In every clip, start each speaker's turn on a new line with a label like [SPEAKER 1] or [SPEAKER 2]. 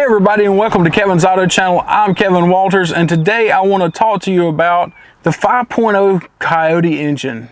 [SPEAKER 1] everybody, and welcome to Kevin's Auto Channel. I'm Kevin Walters, and today I want to talk to you about the 5.0 Coyote engine.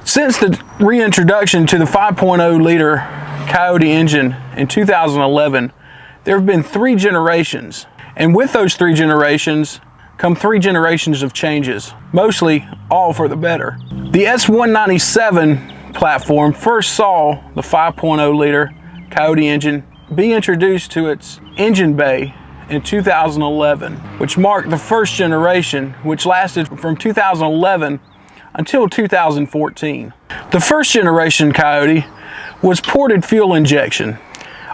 [SPEAKER 1] Since the reintroduction to the 5.0 liter Coyote engine in 2011, there have been 3 generations. And with those 3 generations come 3 generations of changes, mostly all for the better. The S197 platform first saw the 5.0 liter Coyote engine be introduced to its engine bay in 2011, which marked the first generation, which lasted from 2011 until 2014. The first generation Coyote was ported fuel injection,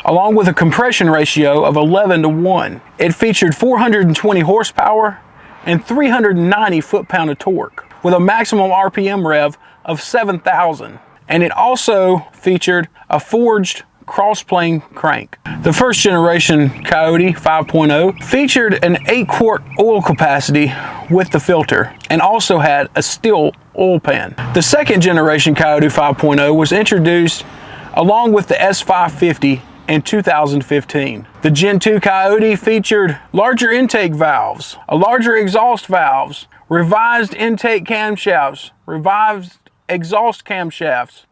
[SPEAKER 1] along with a compression ratio of 11:1. It featured 420 horsepower and 390 foot-pound of torque, with a maximum RPM rev of 7,000. And it also featured a forged cross-plane crank. The first generation Coyote 5.0 featured an 8-quart oil capacity with the filter and also had a steel oil pan. The second generation Coyote 5.0 was introduced along with the S550 in 2015. The Gen 2 Coyote featured larger intake valves, a larger exhaust valves, revised intake camshafts, revised exhaust camshafts,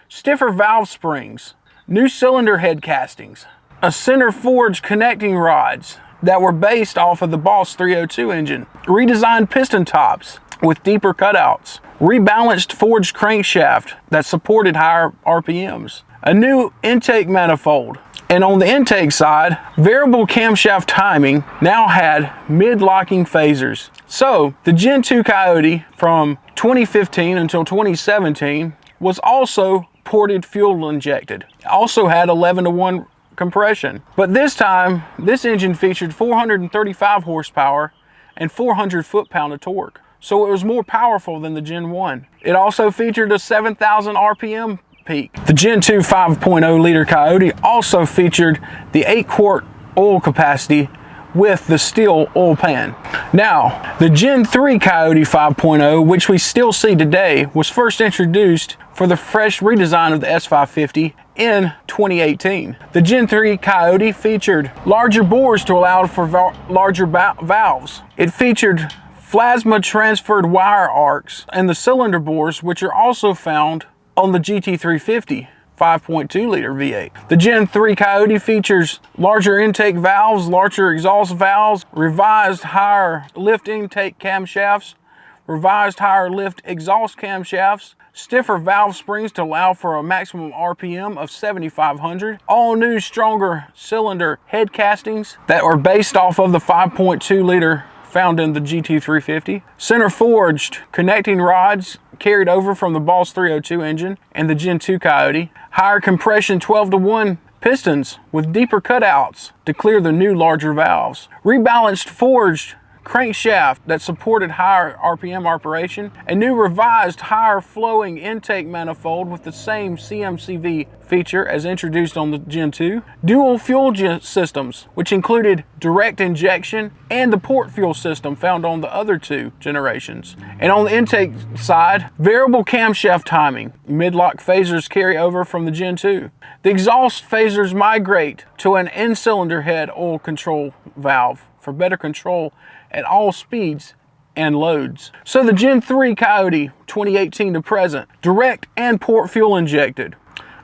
[SPEAKER 1] stiffer valve springs, new cylinder head castings, a center forged connecting rods that were based off of the Boss 302 engine, redesigned piston tops with deeper cutouts, rebalanced forged crankshaft that supported higher RPMs, a new intake manifold, and on the intake side, variable camshaft timing now had mid-locking phasers. So the Gen 2 Coyote from 2015 until 2017 was also ported fuel injected. It also had 11:1 compression, but this time this engine featured 435 horsepower and 400 foot-pound of torque, so it was more powerful than the Gen 1. It also featured a 7,000 RPM peak. The Gen 2 5.0 liter Coyote also featured the 8-quart oil capacity with the steel oil pan. Now, the Gen 3 Coyote 5.0, which we still see today, was first introduced for the fresh redesign of the S550 in 2018. The Gen 3 Coyote featured larger bores to allow for larger valves. It featured plasma transferred wire arcs and the cylinder bores, which are also found on the GT350 5.2 liter V8. The Gen 3 Coyote features larger intake valves, larger exhaust valves, revised higher lift intake camshafts, revised higher lift exhaust camshafts, stiffer valve springs to allow for a maximum RPM of 7,500, all new stronger cylinder head castings that are based off of the 5.2 liter found in the GT350, center forged connecting rods carried over from the Boss 302 engine and the Gen 2 Coyote, higher compression 12:1 pistons with deeper cutouts to clear the new larger valves, rebalanced forged crankshaft that supported higher RPM operation, a new revised higher flowing intake manifold with the same CMCV feature as introduced on the Gen 2, dual fuel systems, which included direct injection and the port fuel system found on the other 2 generations. And on the intake side, variable camshaft timing, mid-lock phasers carry over from the Gen 2. The exhaust phasers migrate to an in-cylinder head oil control valve for better control at all speeds and loads. So the Gen 3 Coyote 2018 to present, direct and port fuel injected,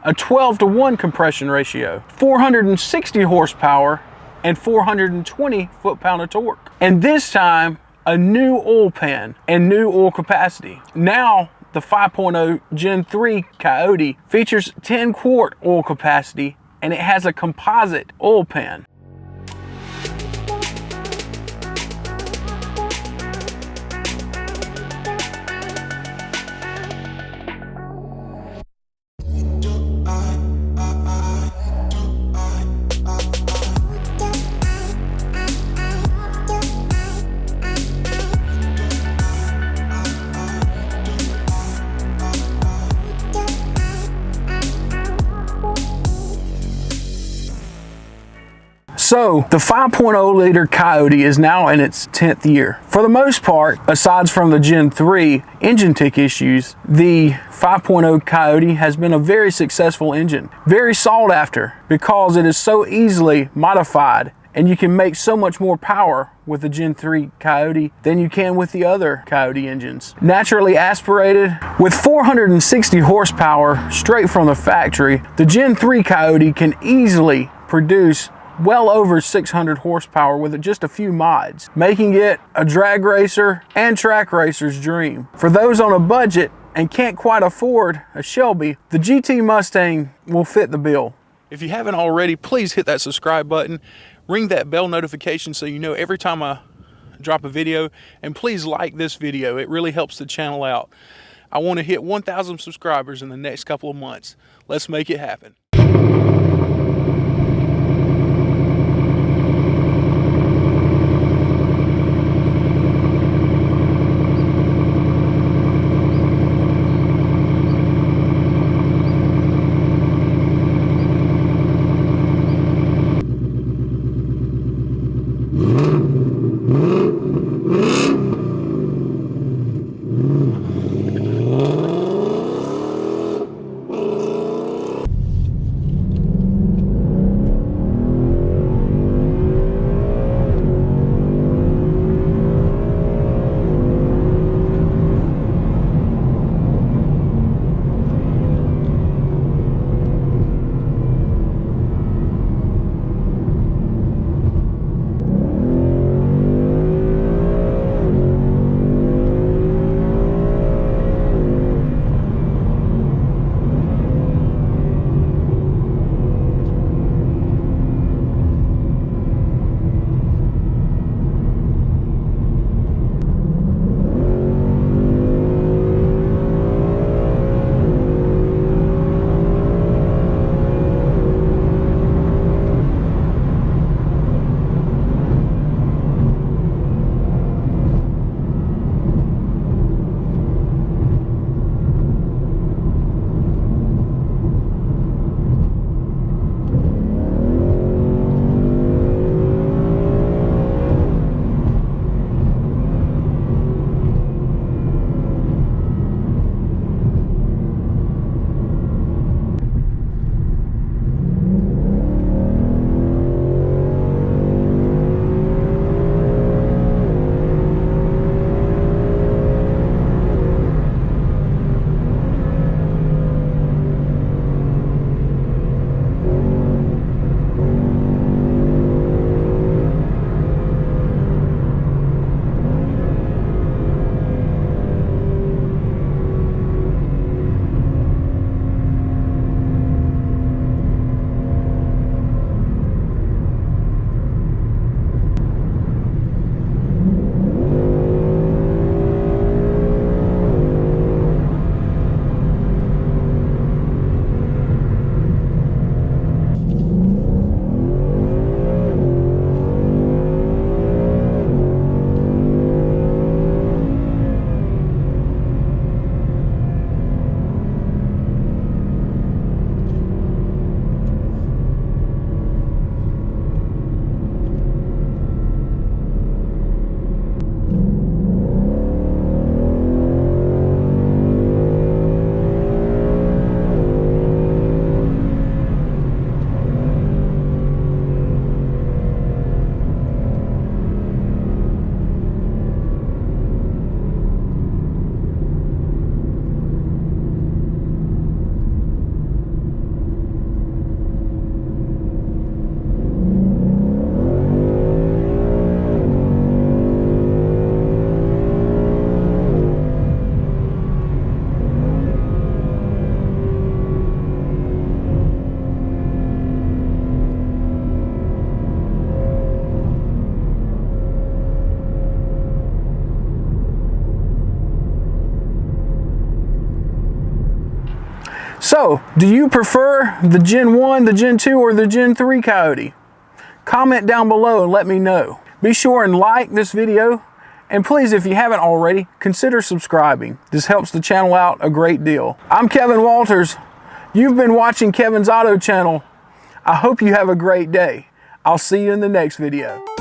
[SPEAKER 1] a 12:1 compression ratio, 460 horsepower and 420 foot-pound of torque. And this time, a new oil pan and new oil capacity. Now, the 5.0 Gen 3 Coyote features 10-quart oil capacity and it has a composite oil pan. So the 5.0 liter Coyote is now in its 10th year. For the most part, aside from the Gen 3 engine tick issues, the 5.0 Coyote has been a very successful engine, very sought after because it is so easily modified, and you can make so much more power with the Gen 3 Coyote than you can with the other Coyote engines. Naturally aspirated with 460 horsepower straight from the factory, the Gen 3 Coyote can easily produce well over 600 horsepower with just a few mods, making it a drag racer and track racer's dream. For those on a budget and can't quite afford a Shelby, the GT Mustang will fit the bill. If you haven't already, please hit that subscribe button, ring that bell notification so you know every time I drop a video, and please like this video. It really helps the channel out. I want to hit 1,000 subscribers in the next couple of months. Let's make it happen. So, do you prefer the Gen 1, the Gen 2, or the Gen 3 Coyote? Comment down below and let me know. Be sure and like this video, and please, if you haven't already, consider subscribing. This helps the channel out a great deal. I'm Kevin Walters. You've been watching Kevin's Auto Channel. I hope you have a great day. I'll see you in the next video.